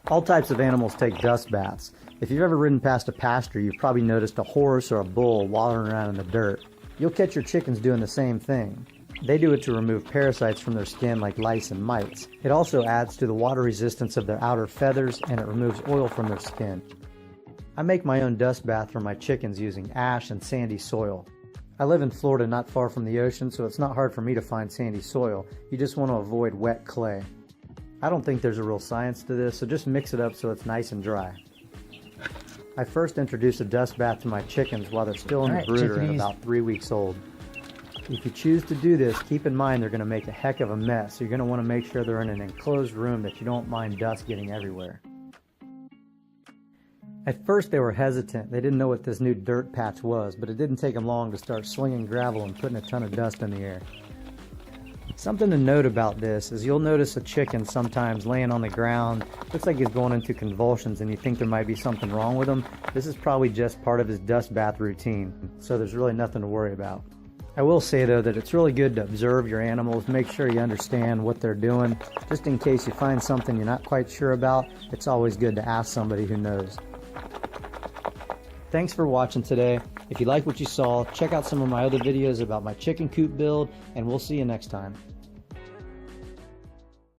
All types of animals take dust baths. If you've ever ridden past a pasture, you've probably noticed a horse or a bull wallowing around in the dirt. You'll catch your chickens doing the same thing. They do it to remove parasites from their skin like lice and mites. It also adds to the water resistance of their outer feathers, and it removes oil from their skin. I make my own dust bath for my chickens using ash and sandy soil. I live in Florida not far from the ocean, so it's not hard for me to find sandy soil. You just want to avoid wet clay. I don't think there's a real science to this, so just mix it up so it's nice and dry. I first introduce a dust bath to my chickens while they're still in the brooder and about 3 weeks old. If you choose to do this, keep in mind they're going to make a heck of a mess, so you're going to want to make sure they're in an enclosed room that you don't mind dust getting everywhere. At first they were hesitant. They didn't know what this new dirt patch was, but it didn't take them long to start slinging gravel and putting a ton of dust in the air. Something to note about this is you'll notice a chicken sometimes laying on the ground, looks like he's going into convulsions, and you think there might be something wrong with him. This is probably just part of his dust bath routine, so there's really nothing to worry about. I will say though that it's really good to observe your animals, make sure you understand what they're doing. Just in case you find something you're not quite sure about, it's always good to ask somebody who knows. Thanks for watching today. If you like what you saw, check out some of my other videos about my chicken coop build, and we'll see you next time.